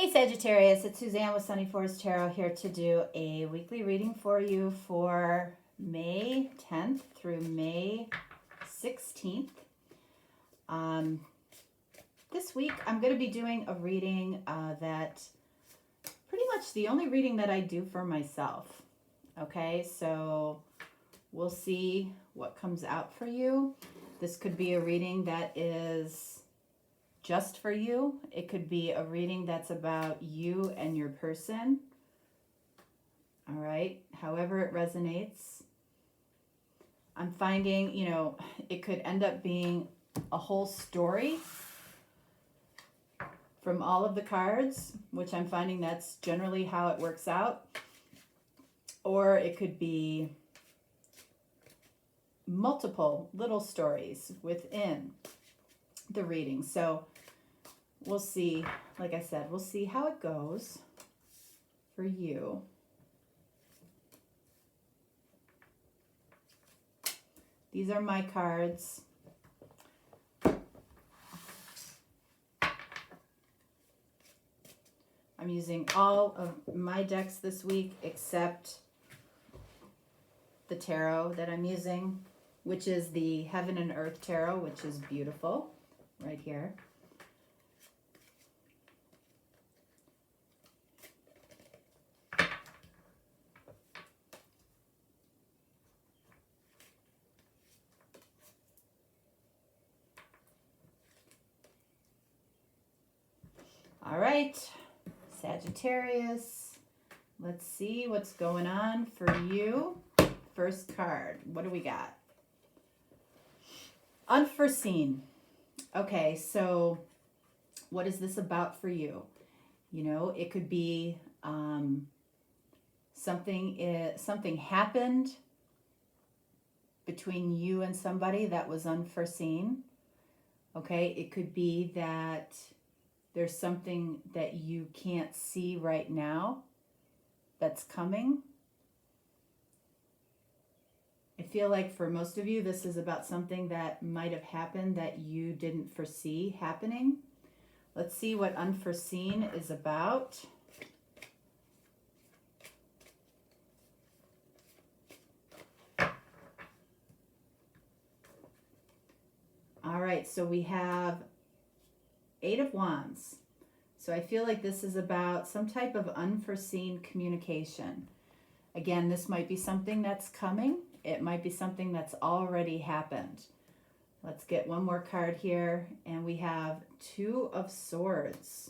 Hey Sagittarius, it's Suzanne with Sunny Forest Tarot here to do a weekly reading for you for May 10th through May 16th. This week I'm going to be doing a reading that pretty much the only reading that I do for myself. Okay, so we'll see what comes out for you. This could be a reading that is just for you. It could be a reading that's about you and your person. All right, however it resonates. I'm finding, it could end up being a whole story from all of the cards, which I'm finding that's generally how it works out. Or it could be multiple little stories within the reading. So we'll see, like I said, we'll see how it goes for you. These are my cards. I'm using all of my decks this week except the tarot that I'm using, which is the Heaven and Earth Tarot, which is beautiful right here. All right, Sagittarius, let's see what's going on for you. First card, what do we got? Unforeseen. Okay, so what is this about for you? It could be something happened between you and somebody that was unforeseen. Okay, it could be that there's something that you can't see right now that's coming. I feel like for most of you, this is about something that might have happened that you didn't foresee happening. Let's see what unforeseen is about. All right, so we have 8 of Wands. So I feel like this is about some type of unforeseen communication. Again, this might be something that's coming. It might be something that's already happened. Let's get one more card here. And we have 2 of Swords.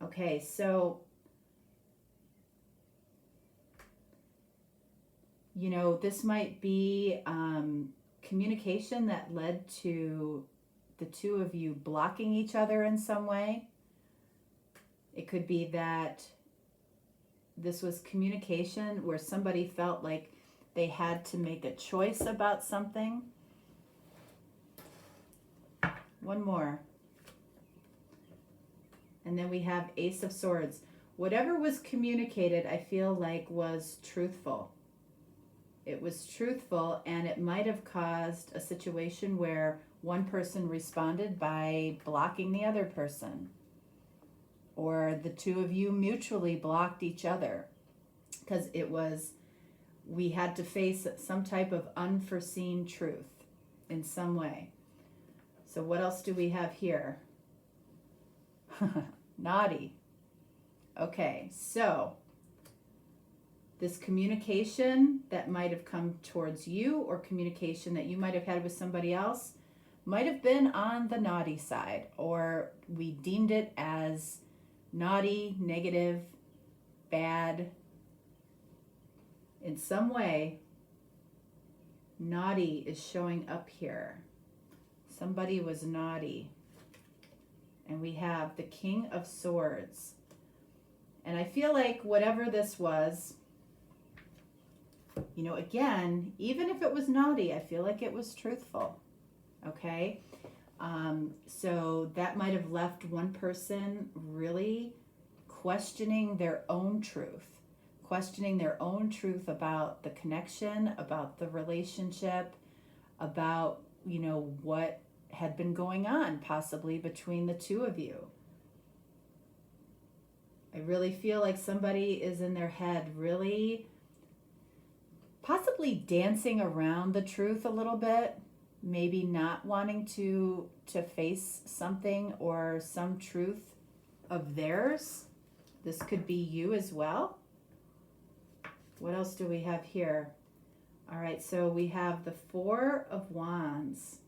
Okay, so, this might be communication that led to the 2 of you blocking each other in some way. It could be that this was communication where somebody felt like they had to make a choice about something. One more. And then we have Ace of Swords. Whatever was communicated, I feel like was truthful. It was truthful, and it might have caused a situation where one person responded by blocking the other person, or the 2 of you mutually blocked each other because we had to face some type of unforeseen truth in some way. So what else do we have here? Naughty. Okay, so this communication that might have come towards you, or communication that you might have had with somebody else, might have been on the naughty side, or we deemed it as naughty, negative, bad. In some way, naughty is showing up here. Somebody was naughty. And we have the King of Swords. And I feel like whatever this was, again, even if it was naughty, I feel like it was truthful. Okay? So that might have left one person really questioning their own truth about the connection, about the relationship, about, what had been going on possibly between the 2 of you. I really feel like somebody is in their head really possibly dancing around the truth a little bit, maybe not wanting to face something or some truth of theirs. This could be you as well. What else do we have here? All right, so we have the Four of Wands.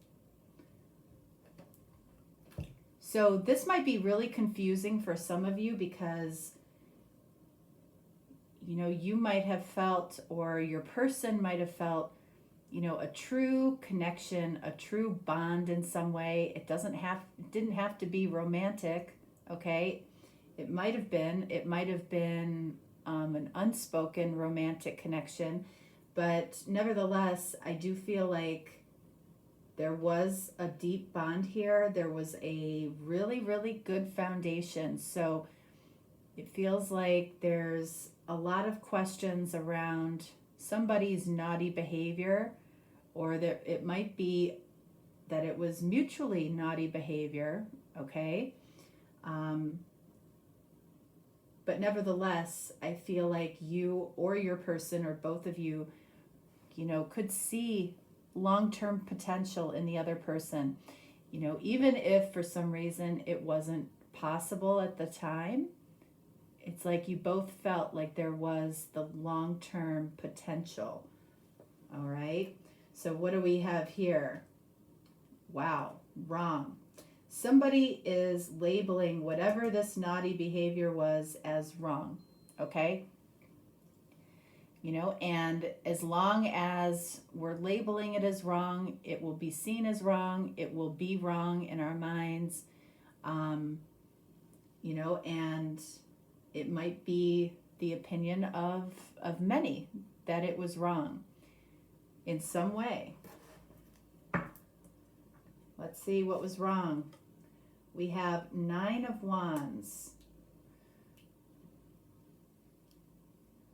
So this might be really confusing for some of you because, you know, you might have felt, or your person might have felt, you know, a true connection, a true bond in some way. It didn't have to be romantic, okay? It might have been an unspoken romantic connection, but nevertheless, I do feel like there was a deep bond here. There was a really, really good foundation. So it feels like there's a lot of questions around somebody's naughty behavior, or that it might be that it was mutually naughty behavior, okay? But nevertheless, I feel like you or your person or both of you, you know, could see long-term potential in the other person. You know, even if for some reason it wasn't possible at the time, it's like you both felt like there was the long-term potential. All right. So what do we have here? Wow, wrong. Somebody is labeling whatever this naughty behavior was as wrong. Okay. You know, and as long as we're labeling it as wrong, it will be seen as wrong. It will be wrong in our minds. You know, and it might be the opinion of many that it was wrong in some way. Let's see what was wrong. We have Nine of Wands.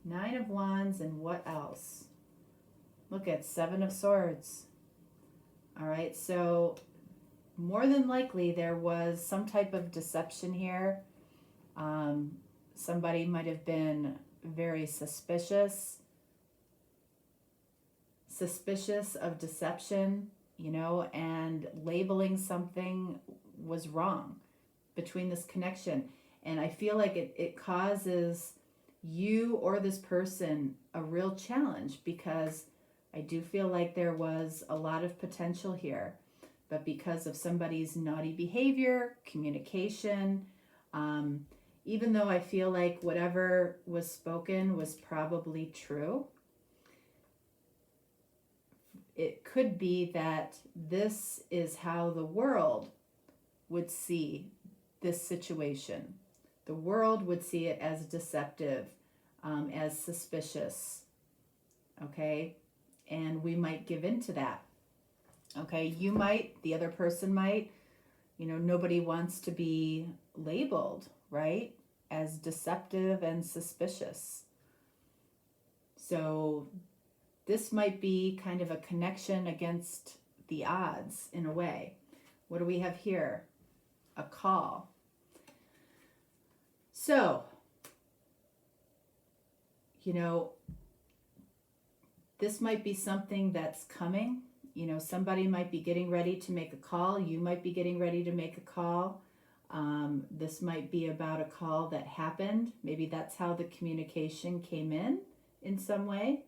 Nine of Wands, and what else? Look at Seven of Swords. All right, so more than likely there was some type of deception here. Somebody might have been very suspicious of deception, you know, and labeling something was wrong between this connection. And I feel like it causes you or this person a real challenge, because I do feel like there was a lot of potential here, but because of somebody's naughty behavior, communication, even though I feel like whatever was spoken was probably true, it could be that this is how the world would see this situation. The world would see it as deceptive, as suspicious, okay? And we might give in to that, okay? You might, the other person might, you know, nobody wants to be labeled, right, as deceptive and suspicious. So this might be kind of a connection against the odds in a way. What do we have here? A call. So, you know, this might be something that's coming. You know, somebody might be getting ready to make a call. You might be getting ready to make a call. This might be about a call that happened. Maybe that's how the communication came in some way.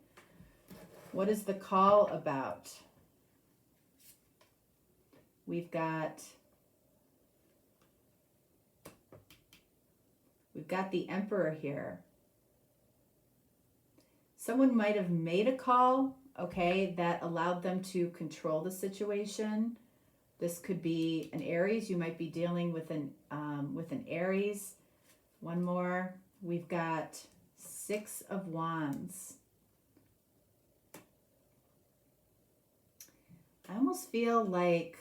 What is the call about? We've got the Emperor here. Someone might have made a call, okay, that allowed them to control the situation. This could be an Aries. You might be dealing with an Aries. One more. We've got Six of Wands. I almost feel like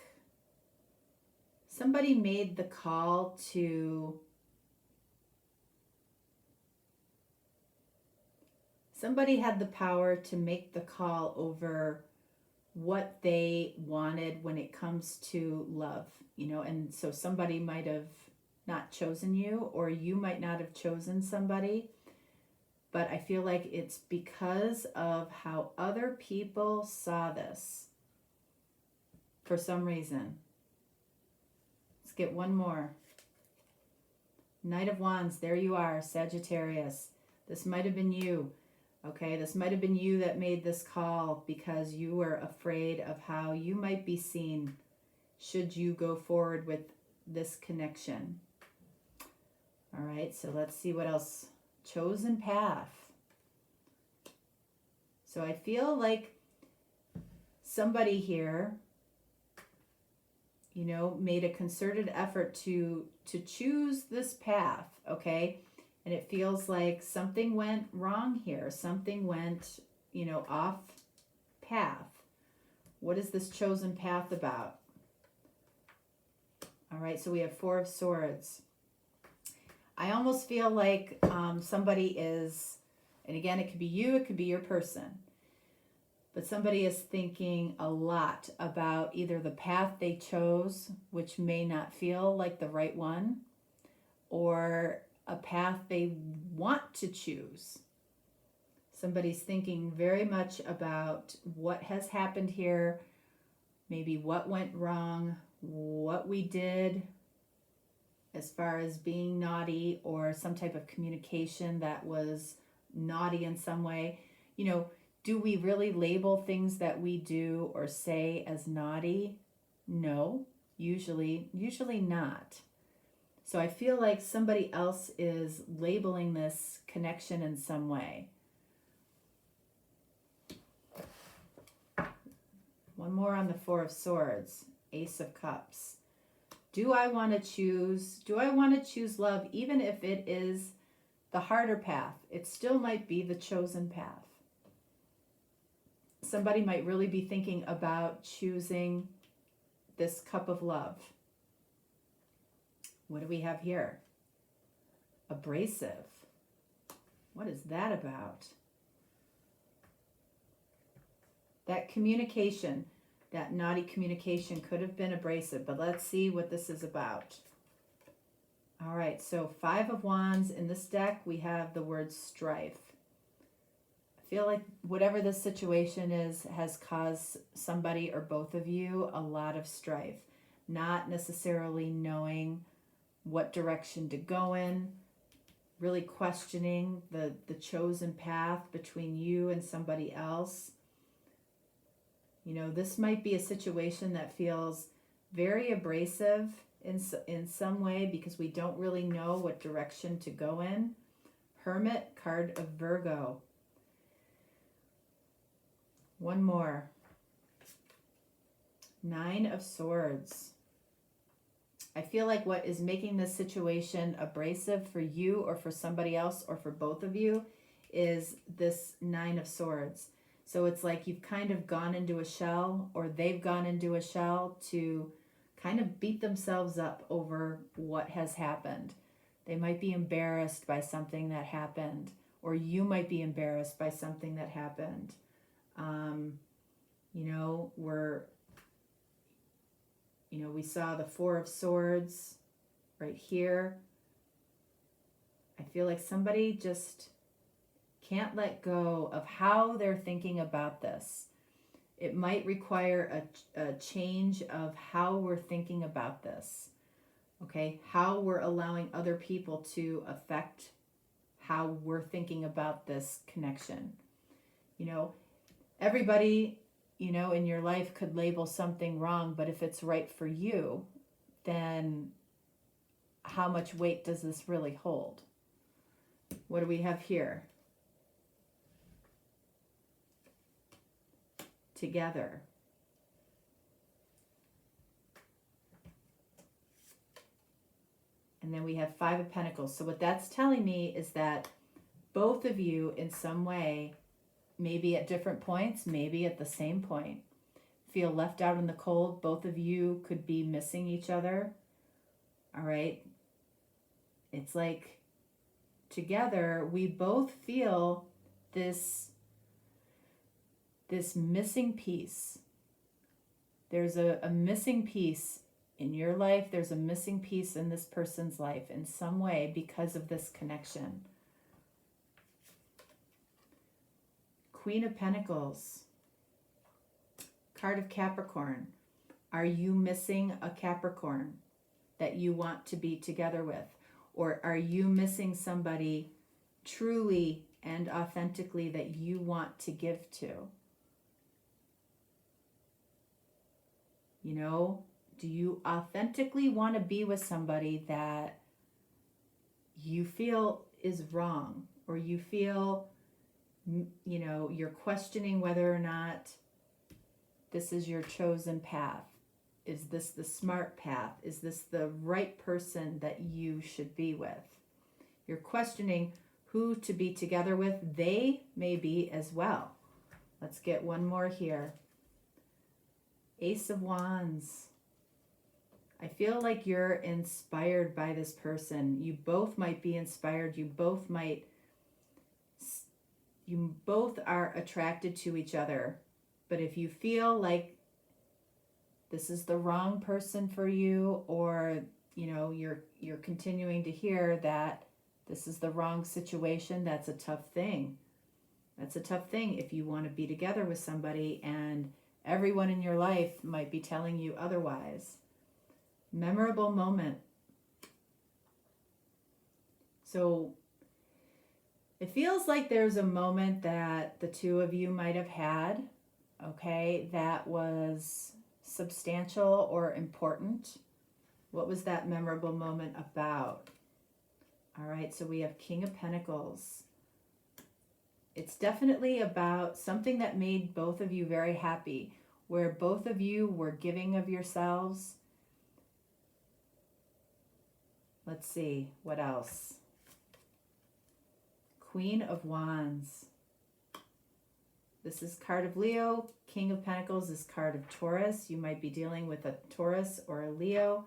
somebody made the call to... Somebody had the power to make the call over what they wanted when it comes to love, you know, and so somebody might have not chosen you, or you might not have chosen somebody. But I feel like it's because of how other people saw this for some reason. Let's get one more. Knight of Wands, there you are, Sagittarius. This might have been you, okay? This might have been you that made this call because you were afraid of how you might be seen should you go forward with this connection. All right, so let's see what else. Chosen path. So I feel like somebody here, you know, made a concerted effort to choose this path, okay? And it feels like something went wrong here. Something went, you know, off path. What is this chosen path about? All right, so we have Four of Swords. I almost feel like somebody is, and again, it could be you, it could be your person, but somebody is thinking a lot about either the path they chose, which may not feel like the right one, or a path they want to choose. Somebody's thinking very much about what has happened here, maybe what went wrong, what we did as far as being naughty, or some type of communication that was naughty in some way. You know, do we really label things that we do or say as naughty? No, usually not. So I feel like somebody else is labeling this connection in some way. One more on the Four of Swords, Ace of Cups. Do I want to choose love, even if it is the harder path? It still might be the chosen path. Somebody might really be thinking about choosing this cup of love. What do we have here? Abrasive. What is that about? That communication, that naughty communication could have been abrasive, but let's see what this is about. All right, so Five of Wands. In this deck, we have the word strife. I feel like whatever this situation is has caused somebody or both of you a lot of strife, not necessarily knowing what direction to go in, really questioning the chosen path between you and somebody else. You know, this might be a situation that feels very abrasive in some way because we don't really know what direction to go in. Hermit, card of Virgo. One more. Nine of Swords. I feel like what is making this situation abrasive for you or for somebody else or for both of you is this Nine of Swords. So it's like you've kind of gone into a shell, or they've gone into a shell to kind of beat themselves up over what has happened. They might be embarrassed by something that happened, or you might be embarrassed by something that happened. We saw the Four of Swords right here. I feel like somebody just can't let go of how they're thinking about this. It might require a change of how we're thinking about this, okay? How we're allowing other people to affect how we're thinking about this connection. You know, everybody, in your life could label something wrong, but if it's right for you, then how much weight does this really hold? What do we have here? Together. And then we have Five of Pentacles. So what that's telling me is that both of you in some way, maybe at different points, maybe at the same point, feel left out in the cold. Both of you could be missing each other. All right. It's like together we both feel this missing piece. There's a missing piece in your life, there's a missing piece in this person's life in some way because of this connection. Queen of Pentacles. Card of Capricorn. Are you missing a Capricorn that you want to be together with? Or are you missing somebody truly and authentically that you want to give to? You know, do you authentically want to be with somebody that you feel is wrong, or you feel, you know, you're questioning whether or not this is your chosen path? Is this the smart path? Is this the right person that you should be with? You're questioning who to be together with. They may be as well. Let's get one more here. Ace of Wands. I feel like you're inspired by this person. You both might be inspired. You both are attracted to each other. But if you feel like this is the wrong person for you, or you know, you're continuing to hear that this is the wrong situation, that's a tough thing. That's a tough thing if you want to be together with somebody and everyone in your life might be telling you otherwise. Memorable moment. So it feels like there's a moment that the two of you might have had, okay, that was substantial or important. What was that memorable moment about? All right, so we have King of Pentacles. It's definitely about something that made both of you very happy, where both of you were giving of yourselves. Let's see, what else? Queen of Wands. This is card of Leo. King of Pentacles is card of Taurus. You might be dealing with a Taurus or a Leo.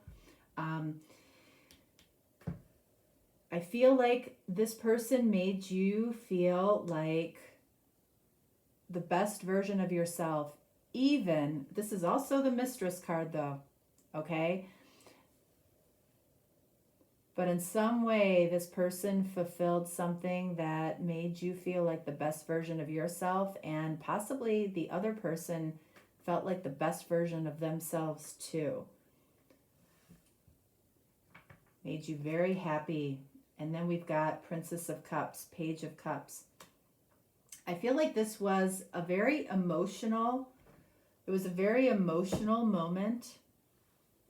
I feel like this person made you feel like the best version of yourself. Even, this is also the Mistress card though, okay? But in some way, this person fulfilled something that made you feel like the best version of yourself, and possibly the other person felt like the best version of themselves too. Made you very happy. And then we've got Princess of Cups, Page of Cups. I feel like this was a very emotional, it was a very emotional moment.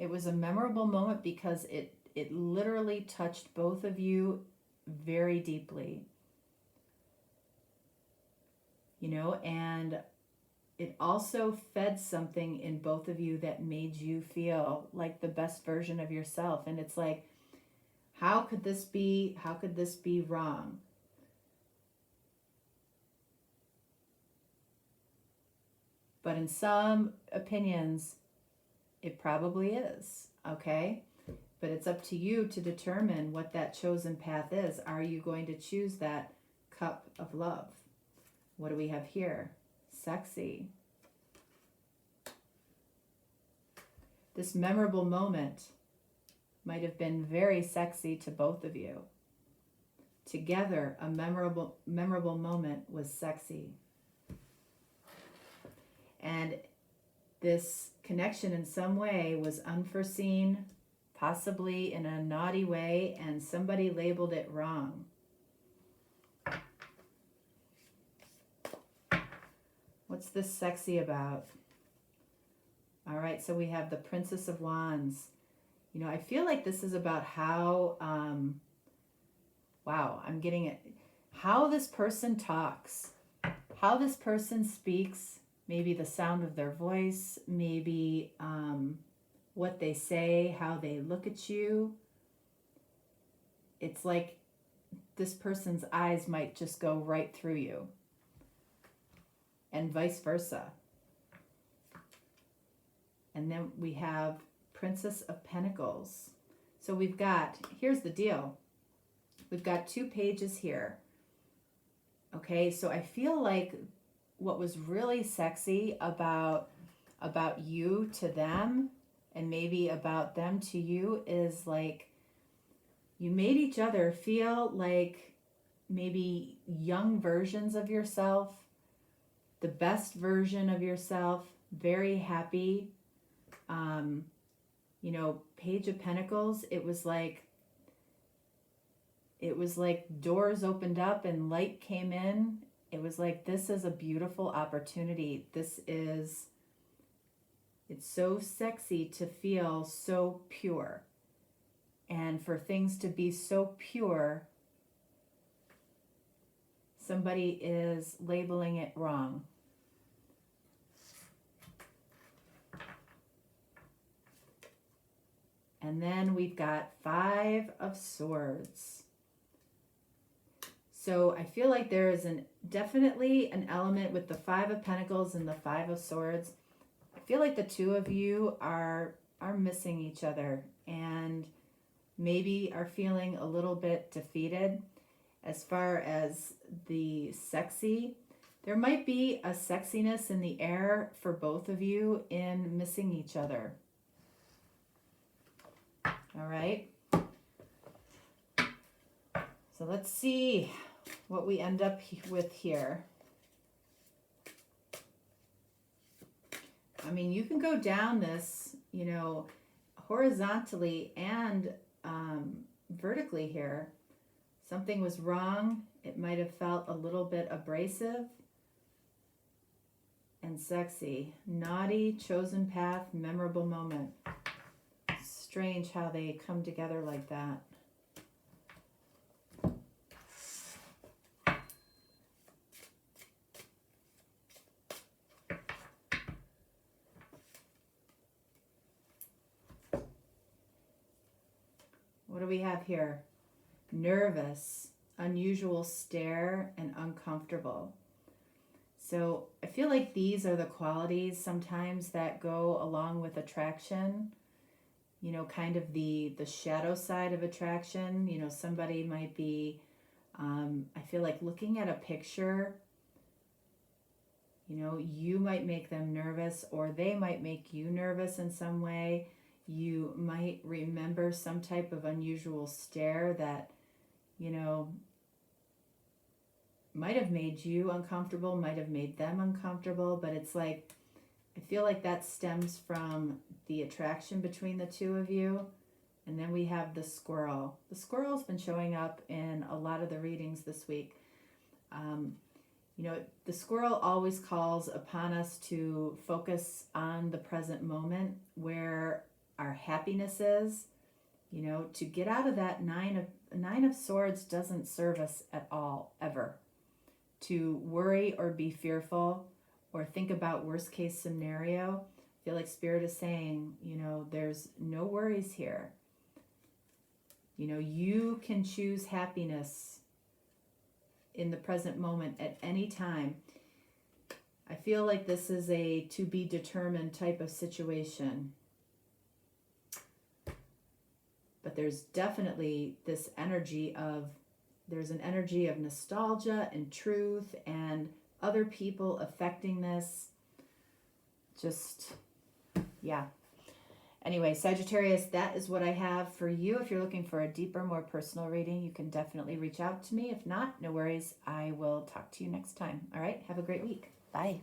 It was a memorable moment because it literally touched both of you very deeply. You know, and it also fed something in both of you that made you feel like the best version of yourself. And it's like, how could this be wrong? But in some opinions, it probably is, okay? But it's up to you to determine what that chosen path is. Are you going to choose that cup of love? What do we have here? Sexy. This memorable moment might have been very sexy to both of you. Together, a memorable moment was sexy. And this connection in some way was unforeseen, possibly in a naughty way, and somebody labeled it wrong. What's this sexy about? All right, so we have the Princess of Wands. You know, I feel like this is about how, wow, I'm getting it. How this person talks, how this person speaks, maybe the sound of their voice, maybe what they say, how they look at you. It's like this person's eyes might just go right through you, and vice versa. And then we have Princess of Pentacles. So we've got, here's the deal. We've got 2 pages here. Okay, so I feel like what was really sexy about you to them and maybe about them to you is like you made each other feel like maybe young versions of yourself, the best version of yourself, very happy. You know, Page of Pentacles, it was like doors opened up and light came in. It was like, this is a beautiful opportunity. It's so sexy to feel so pure. And for things to be so pure, somebody is labeling it wrong. And then we've got 5 of Swords. So I feel like there is definitely an element with the 5 of Pentacles and the 5 of Swords. I feel like the two of you are missing each other and maybe are feeling a little bit defeated. As far as the sexy, there might be a sexiness in the air for both of you in missing each other. All right. So let's see what we end up with here. I mean, you can go down this, you know, horizontally and vertically here. Something was wrong. It might have felt a little bit abrasive and sexy. Naughty, chosen path, memorable moment. Strange how they come together like that. What do we have here? Nervous, unusual stare, and uncomfortable. So I feel like these are the qualities sometimes that go along with attraction. You know, kind of the shadow side of attraction. You know, somebody might be, I feel like looking at a picture, you know, you might make them nervous or they might make you nervous in some way. You might remember some type of unusual stare that, you know, might have made you uncomfortable, might have made them uncomfortable, but it's like, I feel like that stems from the attraction between the two of you. And then we have the squirrel. The squirrel's been showing up in a lot of the readings this week. You know, the squirrel always calls upon us to focus on the present moment where our happiness is. You know, to get out of that Nine of Swords doesn't serve us at all, ever. To worry or be fearful or think about worst case scenario, I feel like Spirit is saying, you know, there's no worries here. You know, you can choose happiness in the present moment at any time. I feel like this is a to be determined type of situation. But there's definitely this energy of, there's an energy of nostalgia and truth and other people affecting this. Just, yeah. Anyway, Sagittarius, that is what I have for you. If you're looking for a deeper, more personal reading, you can definitely reach out to me. If not, no worries. I will talk to you next time. All right. Have a great week. Bye.